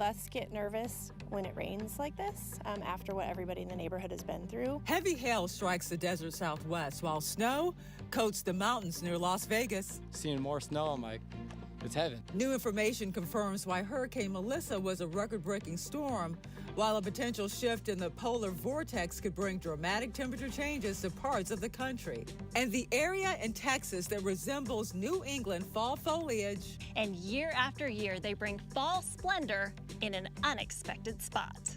Us get nervous when it rains like this after what everybody in the neighborhood has been through. Heavy hail strikes the desert Southwest, while snow coats the mountains near Las Vegas. Seeing more snow, I'm like, it's heaven. New information confirms why Hurricane Melissa was a record-breaking storm, while a potential shift in the polar vortex could bring dramatic temperature changes to parts of the country. And the area in Texas that resembles New England fall foliage. And year after year, they bring fall splendor in an unexpected spot.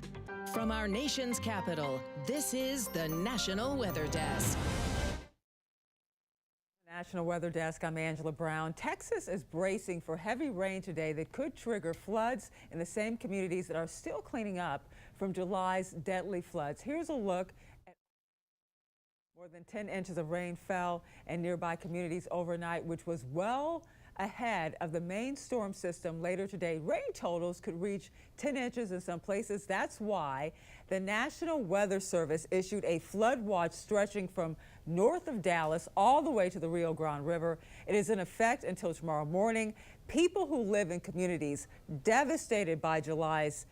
From our nation's capital, this is the National Weather Desk. National Weather Desk, I'm Angela Brown. Texas is bracing for heavy rain today that could trigger floods in the same communities that are still cleaning up from July's deadly floods. Here's a look at more than 10 inches of rain fell in nearby communities overnight, which was well ahead of the main storm system later today. Rain totals could reach 10 inches in some places. That's why the National Weather Service issued a flood watch stretching from north of Dallas all the way to the Rio Grande River. It is in effect until tomorrow morning. People who live in communities devastated by July's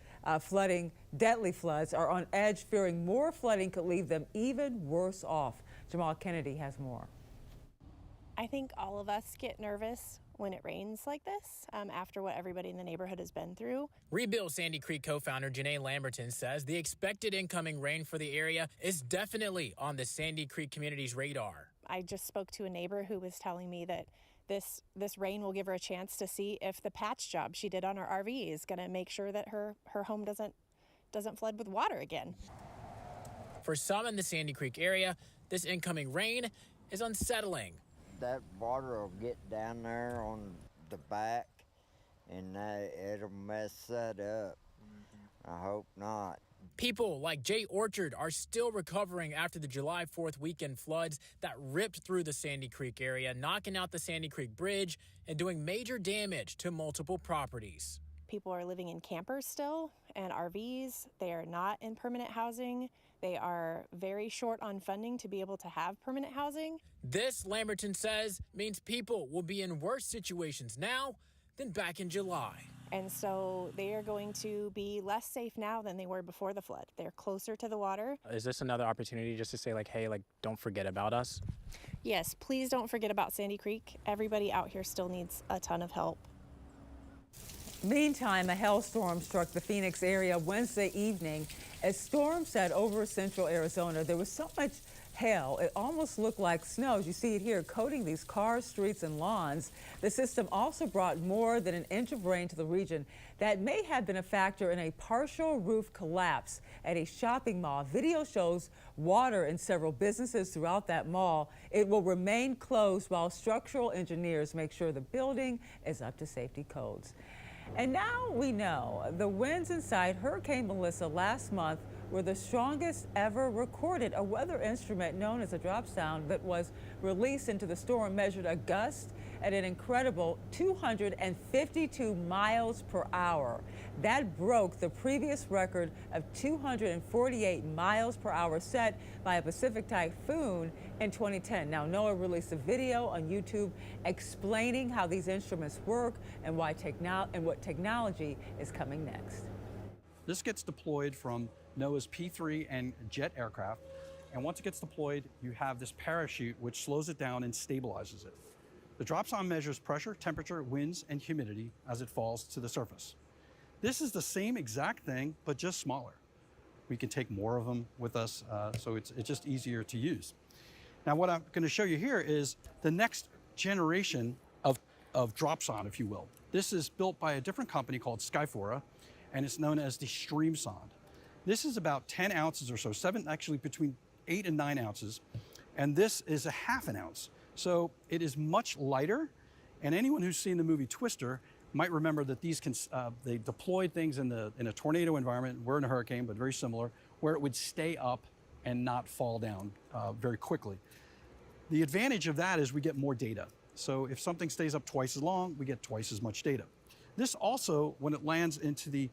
deadly floods, are on edge, fearing more flooding could leave them even worse off. Jamal Kennedy has more. I think all of us get nervous when it rains like this after what everybody in the neighborhood has been through. Rebuild Sandy Creek co-founder Janae Lamberton says the expected incoming rain for the area is definitely on the Sandy Creek community's radar. I just spoke to a neighbor who was telling me that this rain will give her a chance to see if the patch job she did on her RV is going to make sure that her home doesn't flood with water again. For some in the Sandy Creek area, this incoming rain is unsettling. That water will get down there on the back and it'll mess that up. I hope not. People like Jay Orchard are still recovering after the July 4th weekend floods that ripped through the Sandy Creek area, knocking out the Sandy Creek Bridge and doing major damage to multiple properties. People are living in campers still and RVs. They are not in permanent housing. They are very short on funding to be able to have permanent housing. This, Lamberton says, means people will be in worse situations now than back in July. And so they are going to be less safe now than they were before the flood. They're closer to the water. Is this another opportunity just to say, like, hey, like, don't forget about us? Yes, please don't forget about Sandy Creek. Everybody out here still needs a ton of help. Meantime, a hailstorm struck the Phoenix area Wednesday evening. As storm set over central Arizona, there was so much hail, it almost looked like snow. As you see it here, coating these cars, streets, and lawns. The system also brought more than an inch of rain to the region. That may have been a factor in a partial roof collapse at a shopping mall. Video shows water in several businesses throughout that mall. It will remain closed while structural engineers make sure the building is up to safety codes. And now we know the winds inside Hurricane Melissa last month were the strongest ever recorded. A weather instrument known as a drop sound that was released into the storm measured a gust at an incredible 252 miles per hour. That broke the previous record of 248 miles per hour set by a Pacific typhoon in 2010. Now, NOAA released a video on YouTube explaining how these instruments work and what technology is coming next. This gets deployed from NOAA's P-3 and jet aircraft, and once it gets deployed, you have this parachute which slows it down and stabilizes it. The dropsonde measures pressure, temperature, winds, and humidity as it falls to the surface. This is the same exact thing, but just smaller. We can take more of them with us, so it's just easier to use. Now, what I'm going to show you here is the next generation of dropsonde, if you will. This is built by a different company called Skyfora, and it's known as the StreamSonde. This is about 10 ounces or so, actually between 8 and 9 ounces, and this is a ½ ounce. So it is much lighter, and anyone who's seen the movie Twister might remember that these they deployed things in a tornado environment. We're in a hurricane, but very similar, where it would stay up and not fall down very quickly. The advantage of that is we get more data. So if something stays up twice as long, we get twice as much data. This also, when it lands into the,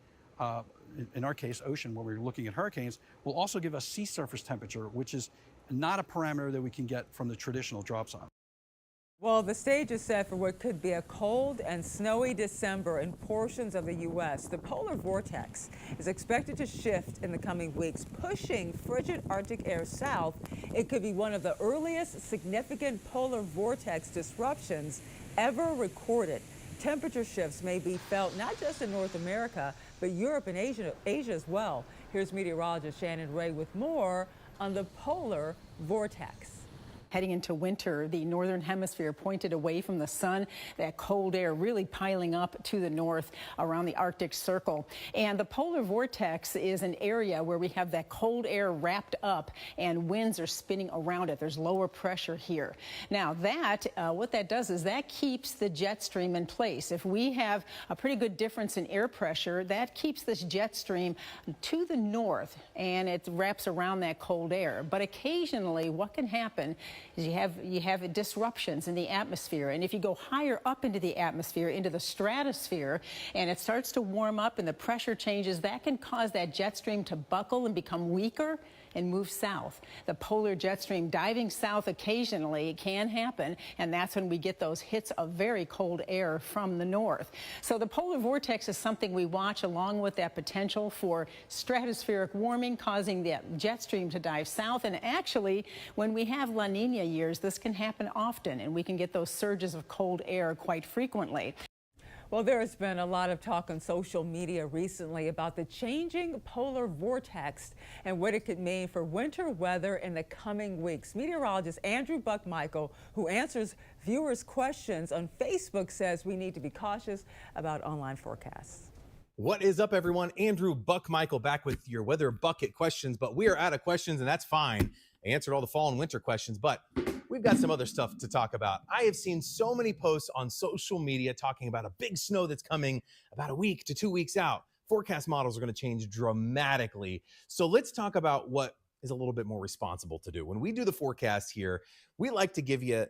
in our case, ocean, where we're looking at hurricanes, will also give us sea surface temperature, which is not a parameter that we can get from the traditional dropsonde. Well, the stage is set for what could be a cold and snowy December in portions of the U.S. The polar vortex is expected to shift in the coming weeks, pushing frigid Arctic air south. It could be one of the earliest significant polar vortex disruptions ever recorded. Temperature shifts may be felt not just in North America, but Europe and Asia as well. Here's meteorologist Shannon Ray with more on the polar vortex. Heading into winter, the northern hemisphere pointed away from the sun, that cold air really piling up to the north around the Arctic Circle. And the polar vortex is an area where we have that cold air wrapped up and winds are spinning around it. There's lower pressure here. Now what that does is that keeps the jet stream in place. If we have a pretty good difference in air pressure, that keeps this jet stream to the north and it wraps around that cold air. But occasionally what can happen is you have disruptions in the atmosphere, and if you go higher up into the atmosphere, into the stratosphere, and it starts to warm up and the pressure changes, that can cause that jet stream to buckle and become weaker and move south. The polar jet stream diving south occasionally can happen, and that's when we get those hits of very cold air from the north. So the polar vortex is something we watch along with that potential for stratospheric warming causing the jet stream to dive south. And actually, when we have La Nina years, this can happen often, and we can get those surges of cold air quite frequently. Well, there has been a lot of talk on social media recently about the changing polar vortex and what it could mean for winter weather in the coming weeks. Meteorologist Andrew Buckmichael, who answers viewers' questions on Facebook, says we need to be cautious about online forecasts. What is up, everyone? Andrew Buckmichael back with your weather bucket questions, but we are out of questions, and that's fine. I answered all the fall and winter questions, but we've got some other stuff to talk about. I have seen so many posts on social media talking about a big snow that's coming about a week to 2 weeks out. Forecast models are going to change dramatically. So let's talk about what is a little bit more responsible to do. When we do the forecast here, we like to give you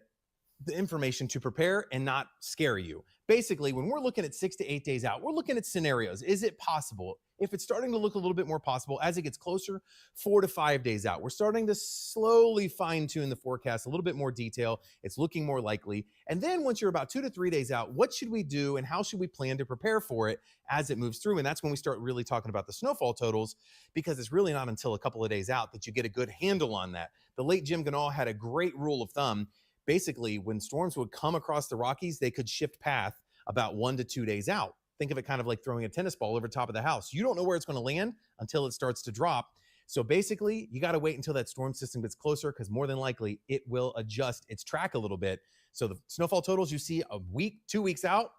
the information to prepare and not scare you. Basically, when we're looking at 6 to 8 days out, we're looking at scenarios. Is it possible? If it's starting to look a little bit more possible as it gets closer, 4 to 5 days out, we're starting to slowly fine tune the forecast, a little bit more detail. It's looking more likely. And then once you're about 2 to 3 days out, what should we do and how should we plan to prepare for it as it moves through? And that's when we start really talking about the snowfall totals, because it's really not until a couple of days out that you get a good handle on that. The late Jim Ganal had a great rule of thumb. Basically, when storms would come across the Rockies, they could shift path about 1 to 2 days out. Think of it kind of like throwing a tennis ball over top of the house. You don't know where it's going to land until it starts to drop. So basically, you got to wait until that storm system gets closer, because more than likely it will adjust its track a little bit. So the snowfall totals you see a week, 2 weeks out,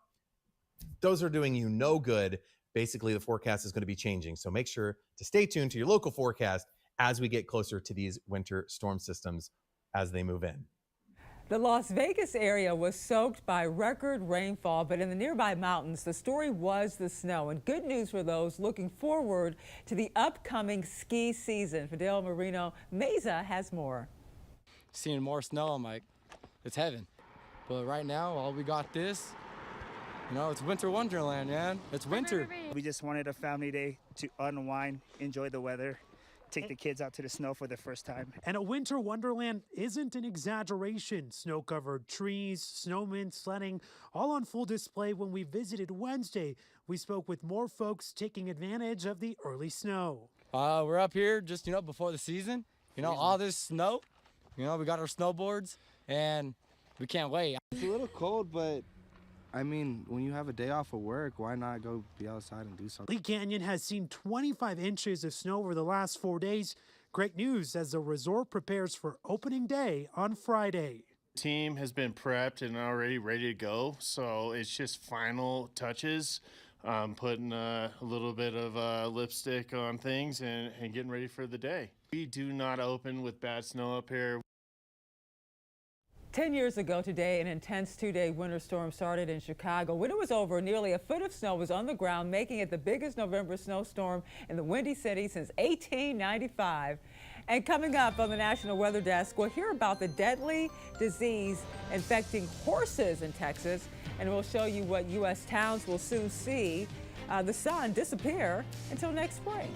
those are doing you no good. Basically, the forecast is going to be changing. So make sure to stay tuned to your local forecast as we get closer to these winter storm systems as they move in. The Las Vegas area was soaked by record rainfall, but in the nearby mountains, the story was the snow. And good news for those looking forward to the upcoming ski season. Fidel Marino Meza has more. Seeing more snow, I'm like, it's heaven. But right now, all we got this, it's winter wonderland, man. It's winter. We just wanted a family day to unwind, enjoy the weather, take the kids out to the snow for the first time. And a winter wonderland isn't an exaggeration. Snow-covered trees, snowmen, sledding, all on full display when we visited Wednesday. We spoke with more folks taking advantage of the early snow. We're up here just, before the season. All this snow. We got our snowboards, and we can't wait. It's a little cold, but I mean, when you have a day off of work, why not go be outside and do something? Lee Canyon has seen 25 inches of snow over the last 4 days. Great news as the resort prepares for opening day on Friday. The team has been prepped and already ready to go, so it's just final touches, putting a little bit of lipstick on things and getting ready for the day. We do not open with bad snow up here. 10 years ago today, an intense 2-day winter storm started in Chicago. When it was over, nearly a foot of snow was on the ground, making it the biggest November snowstorm in the Windy City since 1895. And coming up on the National Weather Desk, we'll hear about the deadly disease infecting horses in Texas, and we'll show you what U.S. towns will soon see the sun disappear until next spring.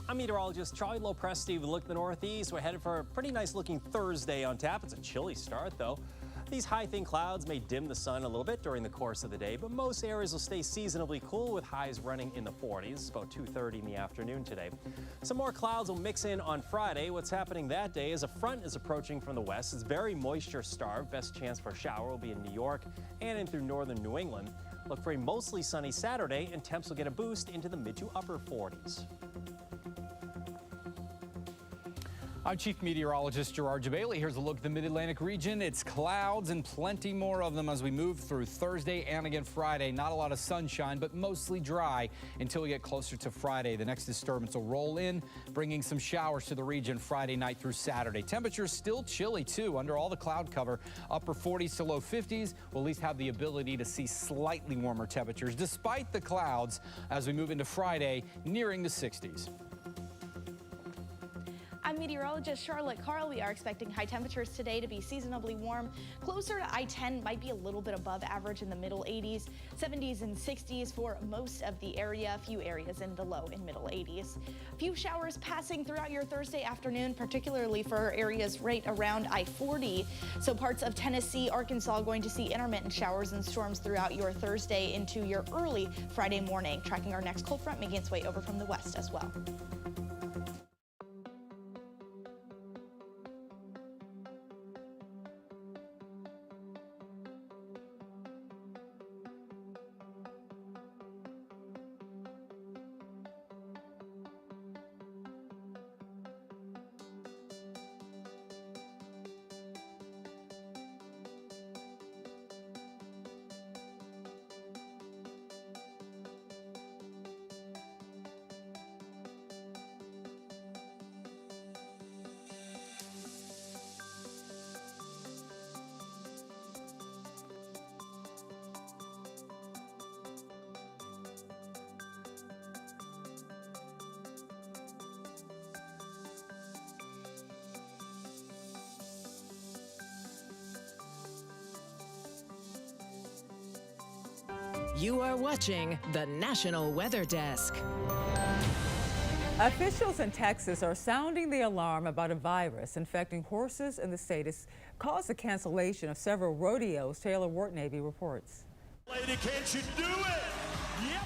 I'm meteorologist Charlie Lopresti. We look at the Northeast. We're headed for a pretty nice looking Thursday on tap. It's a chilly start though. These high thin clouds may dim the sun a little bit during the course of the day, but most areas will stay seasonably cool with highs running in the 40s. It's about 2:30 in the afternoon today. Some more clouds will mix in on Friday. What's happening that day is a front is approaching from the west. It's very moisture starved. Best chance for a shower will be in New York and in through northern New England. Look for a mostly sunny Saturday, and temps will get a boost into the mid to upper 40s. I'm Chief Meteorologist Gerard Jabali. Here's a look at the Mid-Atlantic region. It's clouds and plenty more of them as we move through Thursday and again Friday. Not a lot of sunshine, but mostly dry until we get closer to Friday. The next disturbance will roll in, bringing some showers to the region Friday night through Saturday. Temperatures still chilly, too, under all the cloud cover. Upper 40s to low 50s. We'll at least have the ability to see slightly warmer temperatures, despite the clouds, as we move into Friday, nearing the 60s. I'm meteorologist Charlotte Carl. We are expecting high temperatures today to be seasonably warm. Closer to I-10, might be a little bit above average in the middle 80s, 70s and 60s for most of the area. A few areas in the low and middle 80s. A few showers passing throughout your Thursday afternoon, particularly for areas right around I-40. So parts of Tennessee, Arkansas going to see intermittent showers and storms throughout your Thursday into your early Friday morning. Tracking our next cold front making its way over from the west as well. You are watching the National Weather Desk. Officials in Texas are sounding the alarm about a virus infecting horses in the state. It's caused the cancellation of several rodeos. Taylor Wharton-Navy reports. Lady, can't you do it? Yep.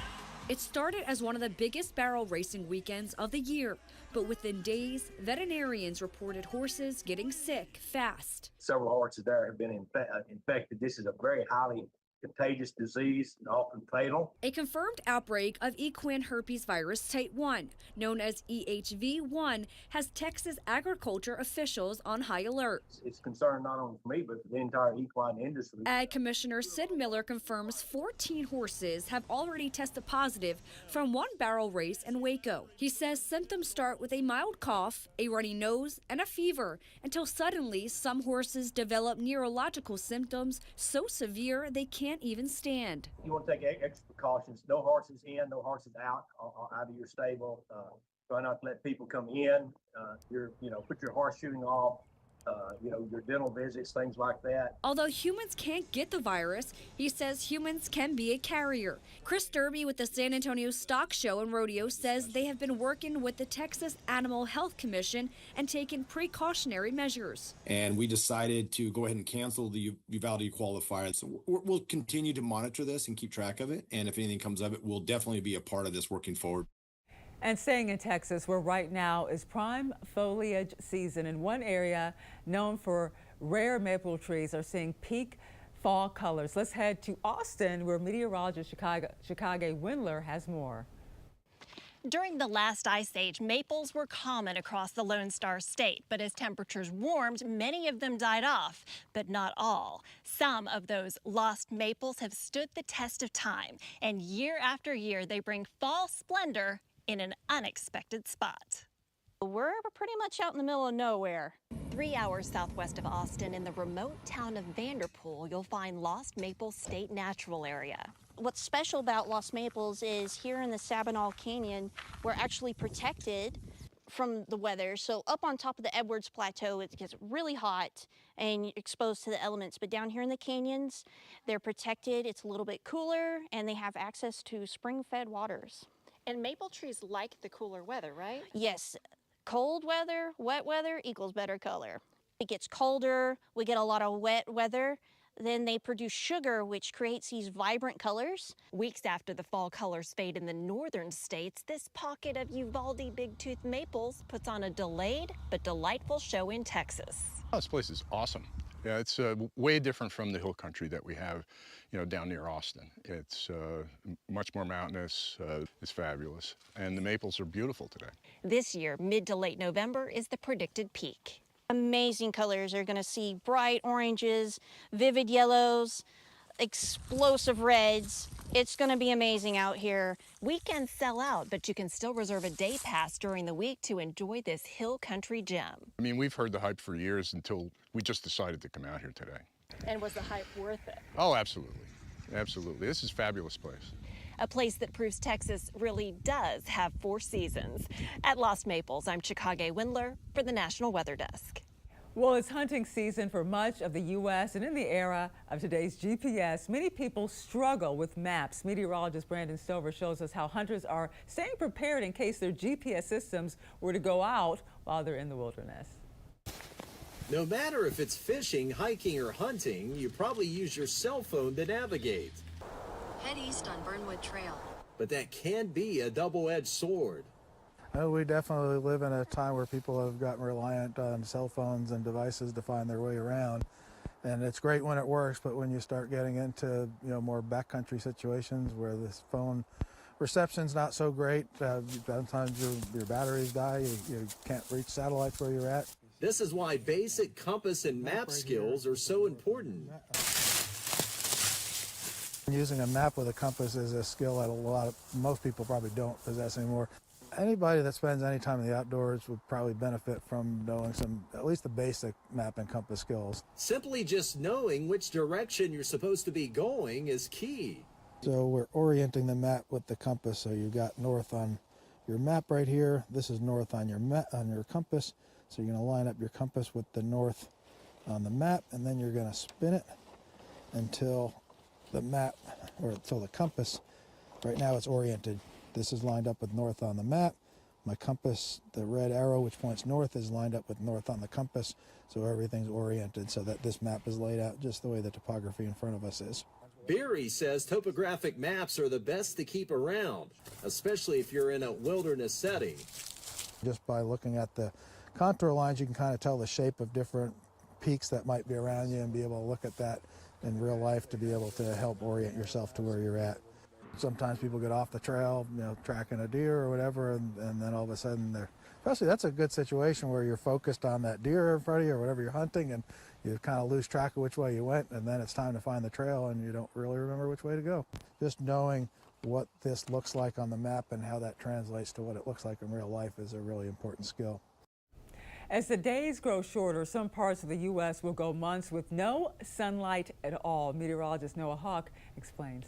It started as one of the biggest barrel racing weekends of the year, but within days, veterinarians reported horses getting sick fast. Several horses there have been infected. This is a very highly contagious disease and often fatal. A confirmed outbreak of equine herpes virus type 1, known as EHV1, has Texas agriculture officials on high alert. It's concerned not only for me, but for the entire equine industry. Ag Commissioner Sid Miller confirms 14 horses have already tested positive from one barrel race in Waco. He says symptoms start with a mild cough, a runny nose, and a fever, until suddenly some horses develop neurological symptoms so severe they can't even stand. You want to take extra precautions. No horses in, no horses out of your stable. Try not to let people come in. Put your horse shooting off. Your dental visits, things like that. Although humans can't get the virus, he says humans can be a carrier. Chris Derby with the San Antonio Stock Show and Rodeo says they have been working with the Texas Animal Health Commission and taken precautionary measures. And we decided to go ahead and cancel the Uvalde qualifier. So we'll continue to monitor this and keep track of it. And if anything comes of it, we'll definitely be a part of this working forward. And staying in Texas, where right now is prime foliage season, in one area known for rare maple trees are seeing peak fall colors. Let's head to Austin, where meteorologist Chicago Windler has more. During the last ice age, maples were common across the Lone Star State, but as temperatures warmed, many of them died off, but not all. Some of those lost maples have stood the test of time, and year after year, they bring fall splendor in an unexpected spot. We're pretty much out in the middle of nowhere. 3 hours southwest of Austin, in the remote town of Vanderpool, you'll find Lost Maples State Natural Area. What's special about Lost Maples is here in the Sabinal Canyon, we're actually protected from the weather. So up on top of the Edwards Plateau, it gets really hot and you're exposed to the elements. But down here in the canyons, they're protected. It's a little bit cooler and they have access to spring-fed waters. And maple trees like the cooler weather, right? Yes, cold weather, wet weather equals better color. It gets colder, we get a lot of wet weather, then they produce sugar, which creates these vibrant colors. Weeks after the fall colors fade in the northern states, this pocket of Uvalde big-tooth maples puts on a delayed but delightful show in Texas. Oh, this place is awesome. Yeah, it's way different from the hill country that we have, down near Austin. It's much more mountainous. It's fabulous. And the maples are beautiful today. This year, mid to late November is the predicted peak. Amazing colors. You're gonna see bright oranges, vivid yellows, explosive reds. It's gonna be amazing out here. Weekends sell out, but you can still reserve a day pass during the week to enjoy this hill country gem. I mean, we've heard the hype for years until we just decided to come out here today. And was the hype worth it? Oh, absolutely. Absolutely. This is a fabulous place. A place that proves Texas really does have 4 seasons. At Lost Maples, I'm Chicago Windler for the National Weather Desk. Well, it's hunting season for much of the U.S. and in the era of today's GPS, many people struggle with maps. Meteorologist Brandon Stover shows us how hunters are staying prepared in case their GPS systems were to go out while they're in the wilderness. No matter if it's fishing, hiking, or hunting, you probably use your cell phone to navigate. Head east on Burnwood Trail. But that can be a double-edged sword. We definitely live in a time where people have gotten reliant on cell phones and devices to find their way around. And it's great when it works, but when you start getting into more backcountry situations where this phone reception's not so great, sometimes your batteries die, you can't reach satellites where you're at. This is why basic compass and map skills are so important. Using a map with a compass is a skill that most people probably don't possess anymore. Anybody that spends any time in the outdoors would probably benefit from knowing at least the basic map and compass skills. Simply just knowing which direction you're supposed to be going is key. So we're orienting the map with the compass. So you've got north on your map right here. This is north on your compass. So you're going to line up your compass with the north on the map, and then you're going to spin it until the map, or until the compass, right now it's oriented. This is lined up with north on the map. My compass, the red arrow which points north, is lined up with north on the compass, so everything's oriented so that this map is laid out just the way the topography in front of us is. Barry says topographic maps are the best to keep around, especially if you're in a wilderness setting. Just by looking at the contour lines, you can kind of tell the shape of different peaks that might be around you and be able to look at that in real life to be able to help orient yourself to where you're at. Sometimes people get off the trail, tracking a deer or whatever, and then all of a sudden especially that's a good situation where you're focused on that deer in front of you or whatever you're hunting, and you kind of lose track of which way you went, and then it's time to find the trail and you don't really remember which way to go. Just knowing what this looks like on the map and how that translates to what it looks like in real life is a really important skill. As the days grow shorter, some parts of the U.S. will go months with no sunlight at all. Meteorologist Noah Hawk explains.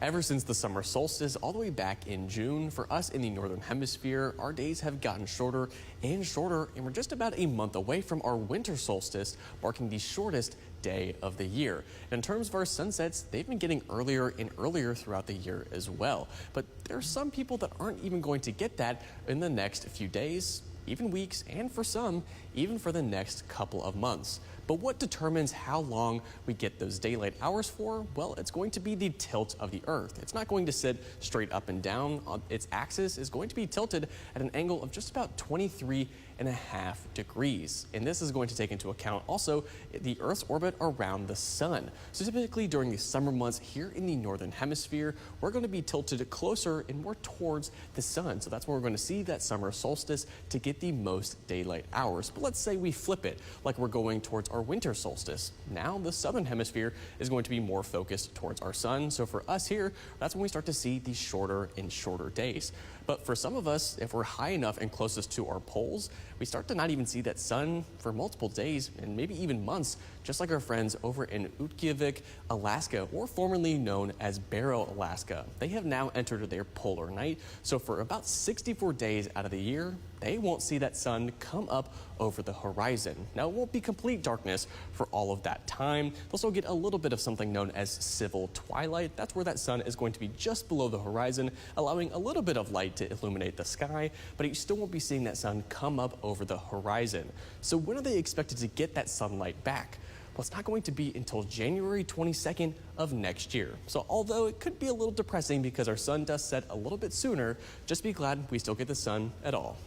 Ever since the summer solstice all the way back in June, for us in the northern hemisphere, our days have gotten shorter and shorter, and we're just about a month away from our winter solstice, marking the shortest day of the year. And in terms of our sunsets, they've been getting earlier and earlier throughout the year as well. But there are some people that aren't even going to get that in the next few days, even weeks, and for some, even for the next couple of months. But what determines how long we get those daylight hours for? Well, it's going to be the tilt of the Earth. It's not going to sit straight up and down. Its axis is going to be tilted at an angle of just about 23.5 degrees. And this is going to take into account also the Earth's orbit around the sun. So typically during the summer months here in the northern hemisphere, we're going to be tilted closer and more towards the sun. So that's where we're going to see that summer solstice to get the most daylight hours. But let's say we flip it, like we're going towards our winter solstice. Now the southern hemisphere is going to be more focused towards our sun. So for us here, that's when we start to see these shorter and shorter days. But for some of us, if we're high enough and closest to our poles, we start to not even see that sun for multiple days and maybe even months, just like our friends over in Utqiagvik, Alaska, or formerly known as Barrow, Alaska. They have now entered their polar night, so for about 64 days out of the year, they won't see that sun come up over the horizon. Now, it won't be complete darkness for all of that time. They'll still get a little bit of something known as civil twilight. That's where that sun is going to be just below the horizon, allowing a little bit of light to illuminate the sky, but you still won't be seeing that sun come up over the horizon. So when are they expected to get that sunlight back? Well, it's not going to be until January 22nd of next year. So although it could be a little depressing because our sun does set a little bit sooner, just be glad we still get the sun at all.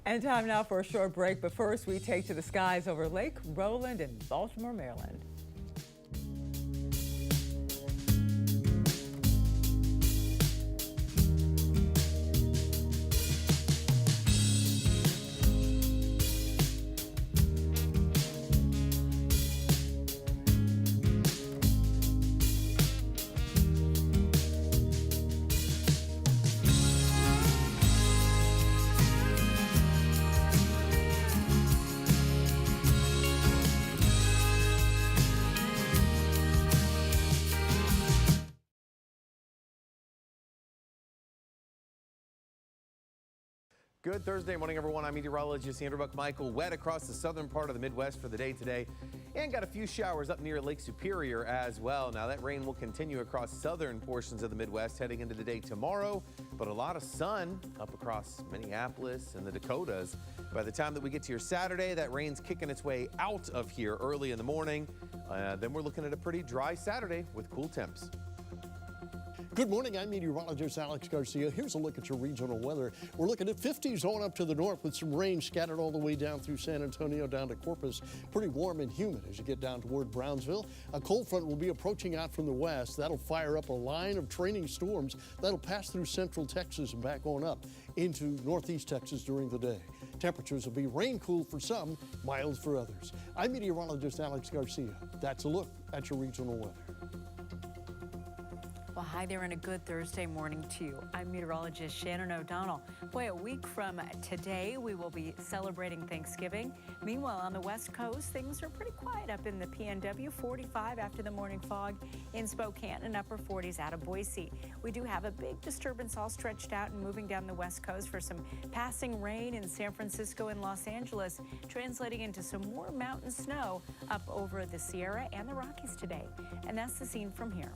And time now for a short break, but first we take to the skies over Lake Roland in Baltimore, Maryland. Good Thursday morning, everyone. I'm meteorologist Andrew Buckmichael. Wet across the southern part of the Midwest for the day today, and got a few showers up near Lake Superior as well. Now, that rain will continue across southern portions of the Midwest heading into the day tomorrow, but a lot of sun up across Minneapolis and the Dakotas. By the time that we get to your Saturday, that rain's kicking its way out of here early in the morning. Then we're looking at a pretty dry Saturday with cool temps. Good morning, I'm meteorologist Alex Garcia. Here's a look at your regional weather. We're looking at 50s on up to the north with some rain scattered all the way down through San Antonio down to Corpus. Pretty warm and humid as you get down toward Brownsville. A cold front will be approaching out from the west. That'll fire up a line of training storms that'll pass through central Texas and back on up into northeast Texas during the day. Temperatures will be rain cool for some, mild for others. I'm meteorologist Alex Garcia. That's a look at your regional weather. Well, hi there and a good Thursday morning to you. I'm meteorologist Shannon O'Donnell. Boy, a week from today, we will be celebrating Thanksgiving. Meanwhile, on the West Coast, things are pretty quiet up in the PNW, 45 after the morning fog in Spokane and upper 40s out of Boise. We do have a big disturbance all stretched out and moving down the West Coast for some passing rain in San Francisco and Los Angeles, translating into some more mountain snow up over the Sierra and the Rockies today. And that's the scene from here.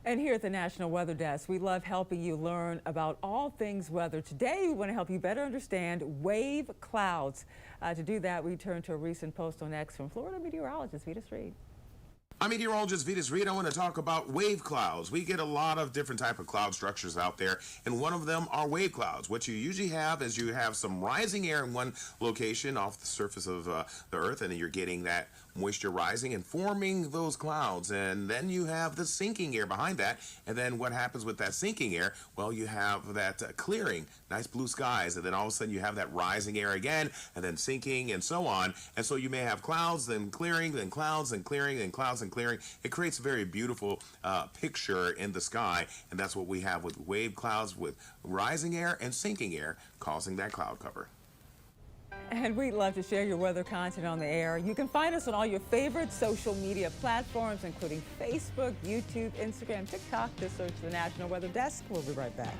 And here at the National Weather Desk, we love helping you learn about all things weather. Today, we want to help you better understand wave clouds. To do that, we turn to a recent post on X from Florida meteorologist Vitas Reed. I'm meteorologist Vitas Reed. I want to talk about wave clouds. We get a lot of different type of cloud structures out there, and one of them are wave clouds. What you usually have is you have some rising air in one location off the surface of the earth, and then you're getting that moisture rising and forming those clouds. And then you have the sinking air behind that. And then what happens with that sinking air? Well, you have that clearing, nice blue skies, and then all of a sudden you have that rising air again, and then sinking, and so on. And so you may have clouds, then clearing, then clouds, and clearing, then clouds, and clearing. It creates a very beautiful picture in the sky, and that's what we have with wave clouds, with rising air and sinking air causing that cloud cover. And we'd love to share your weather content on the air. You can find us on all your favorite social media platforms, including Facebook, YouTube, Instagram, TikTok. Just search the National Weather Desk. We'll be right back.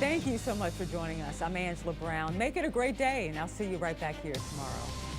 Thank you so much for joining us. I'm Angela Brown. Make it a great day, and I'll see you right back here tomorrow.